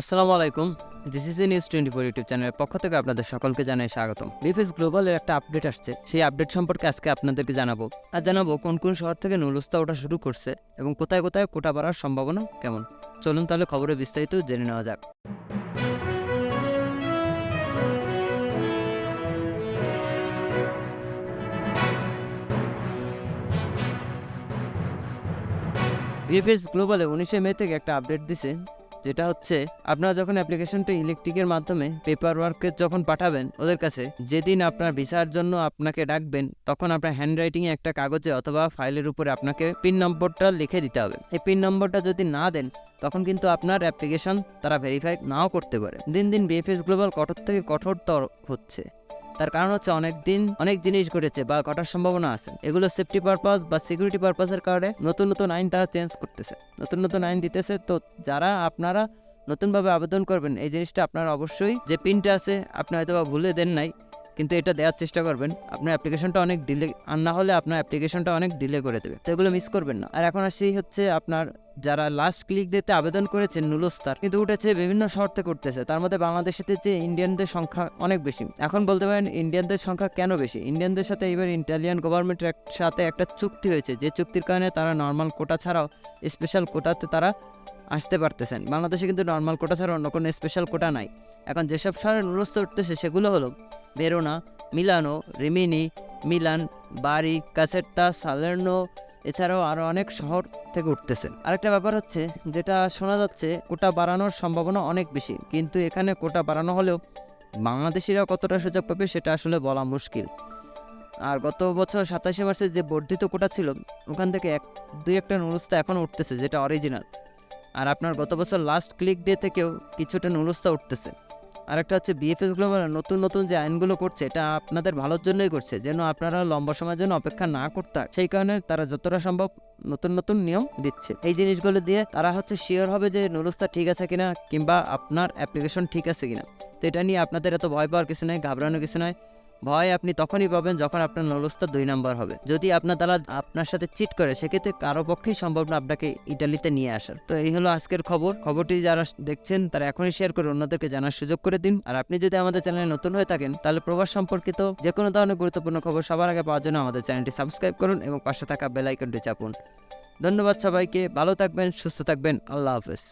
আসসালামু আলাইকুম। GCC news 24 YouTube চ্যানেলের পক্ষ থেকে আপনাদের সকলকে জানাই স্বাগতম। বিএফএস গ্লোবালের একটা আপডেট আসছে, সেই আপডেট সম্পর্কে আজকে আপনাদেরকে জানাবো। আর জানাবো কোন কোন শহর থেকে নুলুস্তা ওঠা শুরু করছে এবং কোথায় কোথায় কোটা বাড়ার সম্ভাবনা কেমন। চলুন তাহলে খবরে বিস্তারিত জেনে নেওয়া যাক। বিএফএস গ্লোবালে 19 মে থেকে একটা আপডেট দিছে, যেটা হচ্ছে আপনারা যখন অ্যাপ্লিকেশনটা ইলেকট্রিকের মাধ্যমে পেপার ওয়ার্কে যখন পাঠাবেন ওদের কাছে, যেদিন আপনার ভিসার জন্য আপনাকে ডাকবেন তখন আপনার হ্যান্ডরাইটিংয়ে একটা কাগজে অথবা ফাইলের উপরে আপনাকে পিন নম্বরটা লিখে দিতে হবে। এই পিন নম্বরটা যদি না দেন তখন কিন্তু আপনার অ্যাপ্লিকেশন তারা ভেরিফাই নাও করতে পারে। দিন দিন বিএফএস গ্লোবাল কঠোর থেকে কঠোরতর হচ্ছে। তার কারণ হচ্ছে অনেক জিনিস ঘটেছে বা ঘটার সম্ভাবনা আছে। এগুলো সেফটি পারপাস বা সিকিউরিটি পারপাসের কারণে নতুন নতুন আইন তারা চেঞ্জ করতেছে, নতুন নতুন আইন দিতেছে। তো যারা আপনারা নতুনভাবে আবেদন করবেন, এই জিনিসটা আপনারা অবশ্যই, যে পিনটা আছে আপনি হয়তো বা ভুলে দেন নাই, কিন্তু এটা দেওয়ার চেষ্টা করবেন। আপনার অ্যাপ্লিকেশনটা অনেক ডিলে আর না হলে আপনার অ্যাপ্লিকেশনটা অনেক ডিলে করে দেবে। তো এগুলো মিস করবেন না। আর এখন আসি হচ্ছে আপনার যারা লাস্ট ক্লিক দিতে আবেদন করেছেন নুলুস্তার, কিন্তু উঠেছে বিভিন্ন শহর থেকে উঠতেছে। তার মধ্যে বাংলাদেশের যে ইন্ডিয়ানদের সংখ্যা অনেক বেশি। এখন বলতে পারেন ইন্ডিয়ানদের সংখ্যা কেন বেশি? ইন্ডিয়ানদের সাথে এবার ইটালিয়ান গভর্নমেন্টের সাথে একটা চুক্তি হয়েছে, যে চুক্তির কারণে তারা নর্মাল কোটা ছাড়াও স্পেশাল কোটাতে তারা আসতে পারতেছেন। বাংলাদেশে কিন্তু নর্মাল কোটা ছাড়া অন্য কোনো স্পেশাল কোটা নাই। এখন যেসব শহরে নুলুস্তা উঠতেছে সেগুলো হলো ভেরোনা, মিলানো, রিমিনি, মিলান, বারি, কাসেট্টা, সালের্নো, এছাড়াও আরও অনেক শহর থেকে উঠতেছে। আরেকটা ব্যাপার হচ্ছে, যেটা শোনা যাচ্ছে কোটা বাড়ানোর সম্ভাবনা অনেক বেশি, কিন্তু এখানে কোটা বাড়ানো হলেও বাংলাদেশিরা কতটা সুযোগ পাবে সেটা আসলে বলা মুশকিল। আর গত বছর 27 মার্চে যে বর্ধিত কোটা ছিল, ওখান থেকে দুই একটা নুলুস্তা এখন উঠতেছে, যেটা অরিজিনাল। আর আপনার গত বছর লাস্ট ক্লিক ডে থেকেও কিছুটা নুলুস্তা উঠতেছে। আরেকটা হচ্ছে বিএফএস গ্লোবাল নতুন নতুন যে আইনগুলো করছে, এটা আপনাদের ভালোর জন্যই করছে, যেন আপনারা লম্বা সময়ের জন্য অপেক্ষা না করতে হয়। সেই কারণে তারা যতটা সম্ভব নতুন নতুন নিয়ম দিচ্ছে। এই জিনিসগুলো দিয়ে তারা হচ্ছে শিওর হবে যে নুলুস্তা ঠিক আছে কিনা, কিংবা আপনার অ্যাপ্লিকেশন ঠিক আছে কিনা। তো এটা নিয়ে আপনাদের এত ভয় পাওয়ার কিছু নয়, ঘাবড়ানোর কিছু নয়। ভয় আপনি তখনই পাবেন যখন আপনার নুলুস্তা 2 নম্বর হবে। যদি তারা আপনার সাথে চিট করে, সেক্ষেত্রে কারো পক্ষেই সম্ভব না আপনাকে ইটালিতে নিয়ে আসার। তো এই হলো আজকের খবরটি যারা দেখছেন তারা এখনই শেয়ার করে অন্যদেরকে জানার সুযোগ করে দিন। আর আপনি যদি আমাদের চ্যানেলে নতুন হয়ে থাকেন, তাহলে প্রবাস সম্পর্কিত যে কোনো ধরনের গুরুত্বপূর্ণ খবর সবার আগে পাওয়ার জন্য আমাদের চ্যানেলটি সাবস্ক্রাইব করুন এবং পাশে থাকা বেল আইকনটি চাপুন। ধন্যবাদ সবাইকে। ভালো থাকবেন, সুস্থ থাকবেন। আল্লাহ হাফেজ।